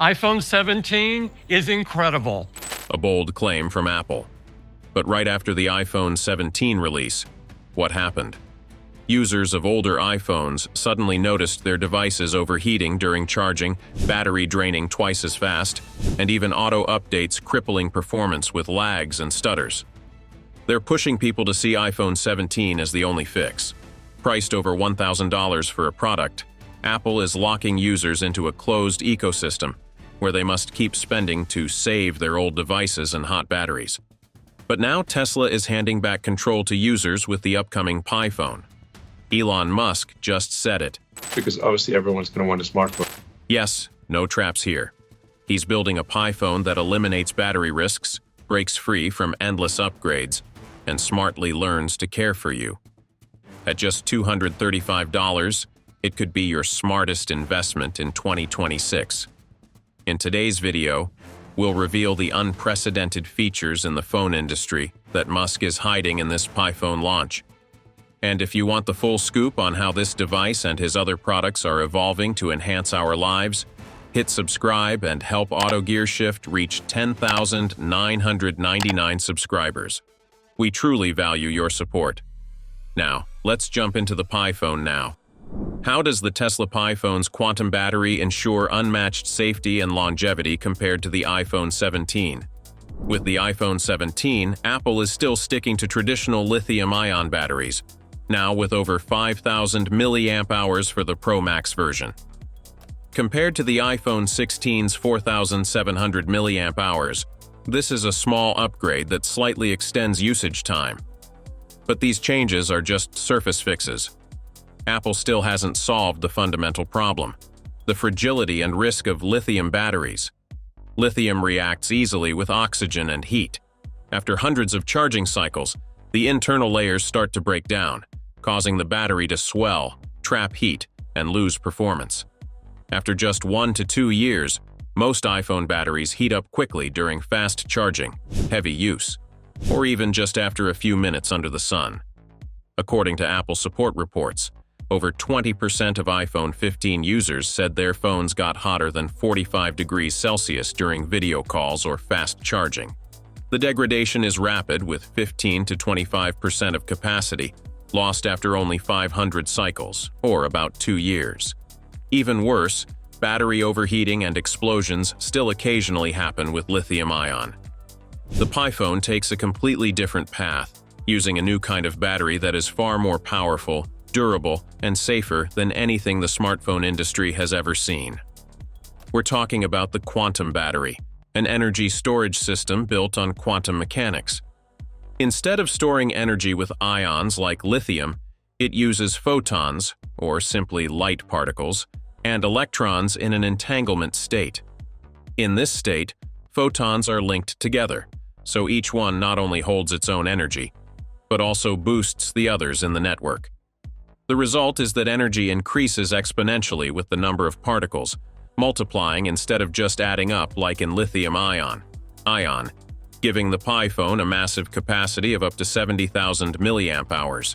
iPhone 17 is incredible. A bold claim from Apple. But right after the iPhone 17 release, what happened? Users of older iPhones suddenly noticed their devices overheating during charging, battery draining twice as fast, and even auto updates crippling performance with lags and stutters. They're pushing people to see iPhone 17 as the only fix. Priced over $1,000 for a product, Apple is locking users into a closed ecosystem where they must keep spending to save their old devices and hot batteries. But now Tesla is handing back control to users with the upcoming Pi phone. Elon Musk just said it. Because obviously everyone's going to want a smartphone. Yes, no traps here. He's building a Pi phone that eliminates battery risks, breaks free from endless upgrades, and smartly learns to care for you. At just $235, it could be your smartest investment in 2026. In today's video, we'll reveal the unprecedented features in the phone industry that Musk is hiding in this Pi phone launch. And if you want the full scoop on how this device and his other products are evolving to enhance our lives, hit subscribe and help Autogearshift reach 10,999 subscribers. We truly value your support. Now, let's jump into the Pi phone now. How does the Tesla Pi phone's quantum battery ensure unmatched safety and longevity compared to the iPhone 17? With the iPhone 17, Apple is still sticking to traditional lithium-ion batteries, now with over 5,000 mAh for the Pro Max version. Compared to the iPhone 16's 4,700 mAh, this is a small upgrade that slightly extends usage time. But these changes are just surface fixes. Apple still hasn't solved the fundamental problem: the fragility and risk of lithium batteries. Lithium reacts easily with oxygen and heat. After hundreds of charging cycles, the internal layers start to break down, causing the battery to swell, trap heat, and lose performance. After just 1 to 2 years, most iPhone batteries heat up quickly during fast charging, heavy use, or even just after a few minutes under the sun. According to Apple support reports, over 20% of iPhone 15 users said their phones got hotter than 45 degrees Celsius during video calls or fast charging. The degradation is rapid, with 15 to 25% of capacity lost after only 500 cycles, or about 2 years. Even worse, battery overheating and explosions still occasionally happen with lithium-ion. The Pi phone takes a completely different path, using a new kind of battery that is far more powerful, durable, and safer than anything the smartphone industry has ever seen. We're talking about the quantum battery, an energy storage system built on quantum mechanics. Instead of storing energy with ions like lithium, it uses photons, or simply light particles, and electrons in an entanglement state. In this state, photons are linked together, so each one not only holds its own energy, but also boosts the others in the network. The result is that energy increases exponentially with the number of particles, multiplying instead of just adding up like in lithium-ion, giving the Pi phone a massive capacity of up to 70,000 mAh.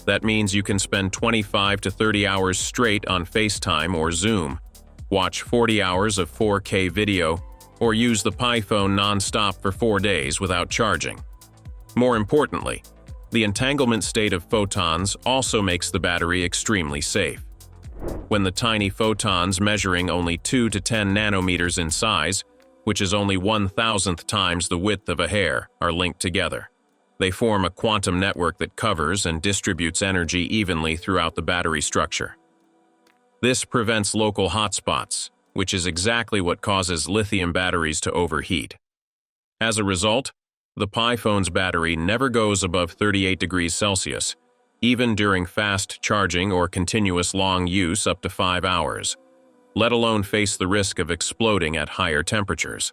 That means you can spend 25 to 30 hours straight on FaceTime or Zoom, watch 40 hours of 4K video, or use the Pi phone non-stop for 4 days without charging. More importantly, the entanglement state of photons also makes the battery extremely safe. When the tiny photons measuring only 2 to 10 nanometers in size, which is only 1,000th times the width of a hair, are linked together, they form a quantum network that covers and distributes energy evenly throughout the battery structure. This prevents local hotspots, which is exactly what causes lithium batteries to overheat. As a result, the Pi phone's battery never goes above 38 degrees Celsius, even during fast charging or continuous long use up to 5 hours, let alone face the risk of exploding at higher temperatures.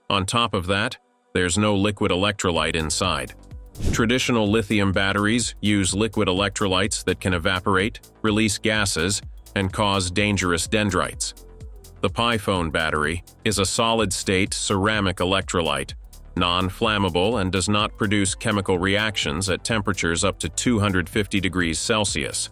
On top of that, there's no liquid electrolyte inside. Traditional lithium batteries use liquid electrolytes that can evaporate, release gases, and cause dangerous dendrites. The Pi phone battery is a solid-state ceramic electrolyte, non-flammable, and does not produce chemical reactions at temperatures up to 250 degrees Celsius.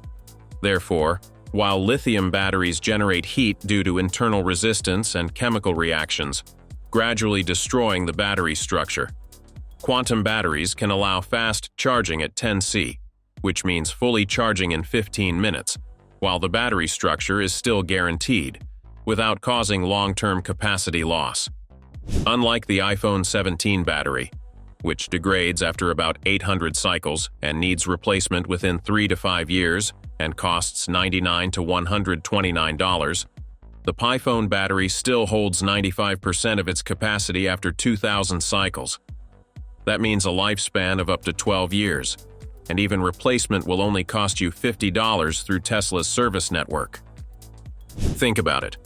Therefore, While lithium batteries generate heat due to internal resistance and chemical reactions, gradually destroying the battery structure. Quantum batteries can allow fast charging at 10C, which means fully charging in 15 minutes, while the battery structure is still guaranteed, without causing long-term capacity loss. Unlike the iPhone 17 battery, which degrades after about 800 cycles and needs replacement within 3 to 5 years and costs $99 to $129, the PiPhone battery still holds 95% of its capacity after 2,000 cycles. That means a lifespan of up to 12 years, and even replacement will only cost you $50 through Tesla's service network. Think about it.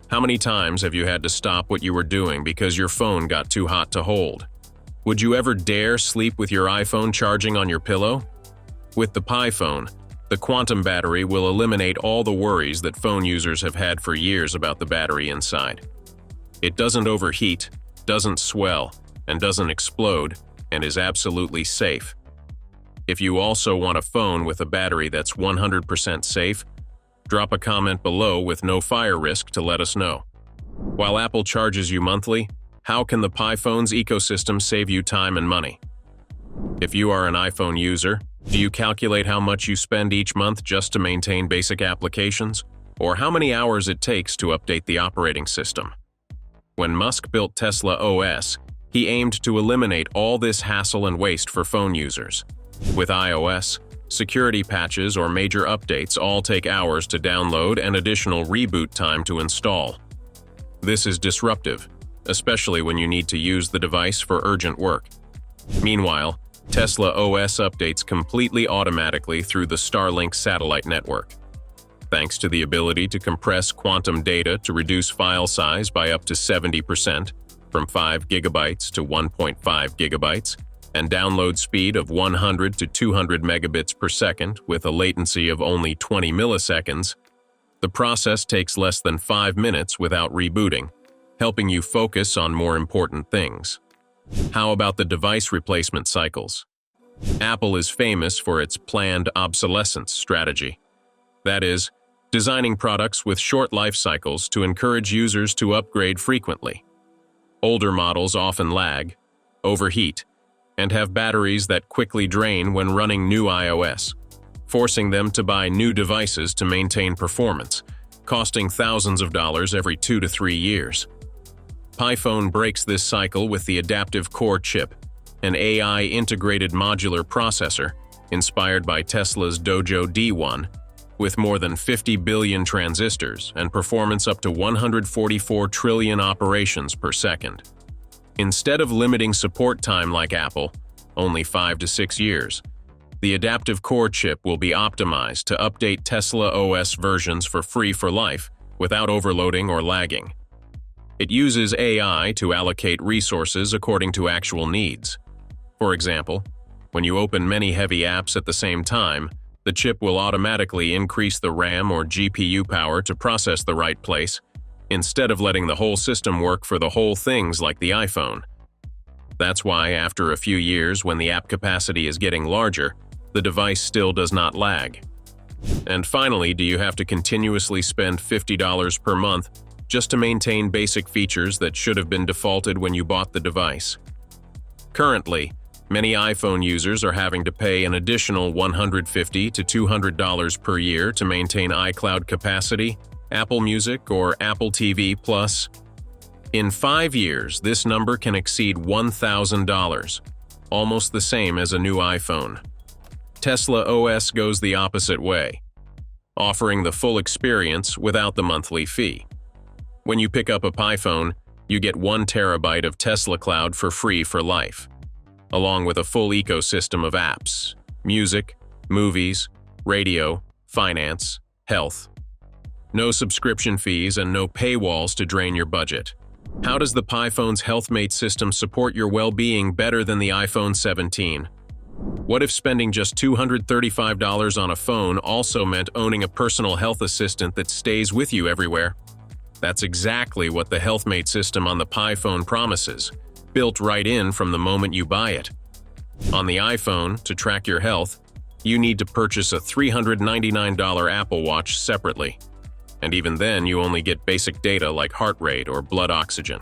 How many times have you had to stop what you were doing because your phone got too hot to hold? Would you ever dare sleep with your iPhone charging on your pillow? With the PiPhone, the quantum battery will eliminate all the worries that phone users have had for years about the battery inside. It doesn't overheat, doesn't swell, and doesn't explode, and is absolutely safe. If you also want a phone with a battery that's 100% safe, drop a comment below with no fire risk to let us know. While Apple charges you monthly, how can the PiPhone's ecosystem save you time and money? If you are an iPhone user, do you calculate how much you spend each month just to maintain basic applications, or how many hours it takes to update the operating system? When Musk built Tesla OS, he aimed to eliminate all this hassle and waste for phone users. With iOS, security patches or major updates all take hours to download and additional reboot time to install. This is disruptive, especially when you need to use the device for urgent work. Meanwhile, Tesla OS updates completely automatically through the Starlink satellite network. Thanks to the ability to compress quantum data to reduce file size by up to 70%, from 5 gigabytes to 1.5 gigabytes, and download speed of 100 to 200 megabits per second with a latency of only 20 milliseconds, the process takes less than 5 minutes without rebooting, helping you focus on more important things. How about the device replacement cycles? Apple is famous for its planned obsolescence strategy. That is, designing products with short life cycles to encourage users to upgrade frequently. Older models often lag, overheat, and have batteries that quickly drain when running new iOS, forcing them to buy new devices to maintain performance, costing thousands of dollars every 2 to 3 years. PiPhone breaks this cycle with the Adaptive Core chip, an AI-integrated modular processor inspired by Tesla's Dojo D1, with more than 50 billion transistors and performance up to 144 trillion operations per second. Instead of limiting support time like Apple, only 5 to 6 years, the Adaptive Core chip will be optimized to update Tesla OS versions for free for life without overloading or lagging. It uses AI to allocate resources according to actual needs. For example, when you open many heavy apps at the same time, the chip will automatically increase the RAM or GPU power to process the right place, instead of letting the whole system work for the whole things like the iPhone. That's why after a few years, when the app capacity is getting larger, the device still does not lag. And finally, do you have to continuously spend $50 per month just to maintain basic features that should have been defaulted when you bought the device? Currently, many iPhone users are having to pay an additional $150 to $200 per year to maintain iCloud capacity, Apple Music, or Apple TV Plus. In 5 years, this number can exceed $1,000, almost the same as a new iPhone. Tesla OS goes the opposite way, offering the full experience without the monthly fee. When you pick up a PiPhone, you get 1 terabyte of Tesla Cloud for free for life, along with a full ecosystem of apps, music, movies, radio, finance, health. No subscription fees and no paywalls to drain your budget. How does the PiPhone's HealthMate system support your well-being better than the iPhone 17? What if spending just $235 on a phone also meant owning a personal health assistant that stays with you everywhere? That's exactly what the HealthMate system on the PiPhone promises, built right in from the moment you buy it. On the iPhone, to track your health, you need to purchase a $399 Apple Watch separately. And even then, you only get basic data like heart rate or blood oxygen.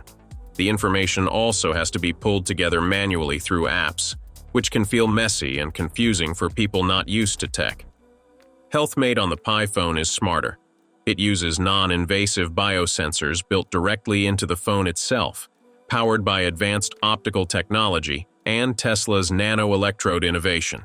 The information also has to be pulled together manually through apps, which can feel messy and confusing for people not used to tech. HealthMate on the Pi phone is smarter. It uses non-invasive biosensors built directly into the phone itself, powered by advanced optical technology and Tesla's nano-electrode innovation.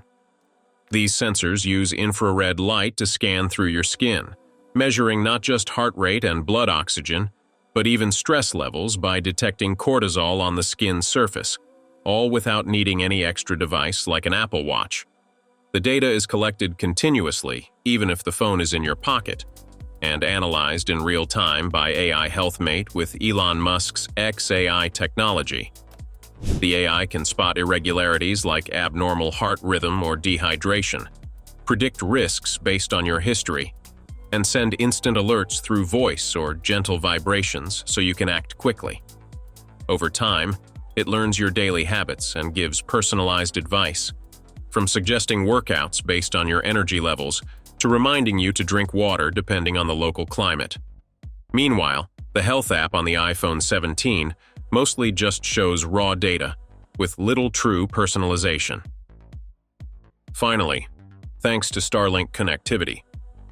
These sensors use infrared light to scan through your skin, measuring not just heart rate and blood oxygen, but even stress levels by detecting cortisol on the skin's surface, all without needing any extra device like an Apple Watch. The data is collected continuously, even if the phone is in your pocket, and analyzed in real time by AI HealthMate with Elon Musk's XAI technology. The AI can spot irregularities like abnormal heart rhythm or dehydration, predict risks based on your history, and send instant alerts through voice or gentle vibrations so you can act quickly. Over time, it learns your daily habits and gives personalized advice, from suggesting workouts based on your energy levels to reminding you to drink water depending on the local climate. Meanwhile, the health app on the iPhone 17 mostly just shows raw data, with little true personalization. Finally, thanks to Starlink connectivity,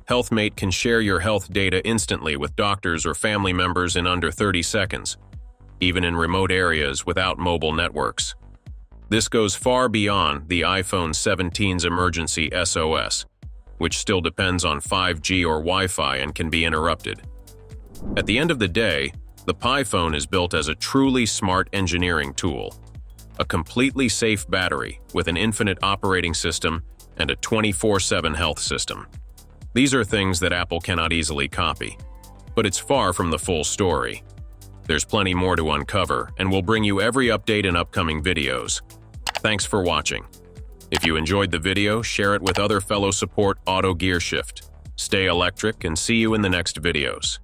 HealthMate can share your health data instantly with doctors or family members in under 30 seconds, even in remote areas without mobile networks. This goes far beyond the iPhone 17's emergency SOS, which still depends on 5G or Wi-Fi and can be interrupted. At the end of the day, the Pi phone is built as a truly smart engineering tool, a completely safe battery with an infinite operating system and a 24/7 health system. These are things that Apple cannot easily copy, but it's far from the full story. There's plenty more to uncover, and we'll bring you every update in upcoming videos. Thanks for watching. If you enjoyed the video, share it with other fellow support autogearshift. Stay electric and see you in the next videos.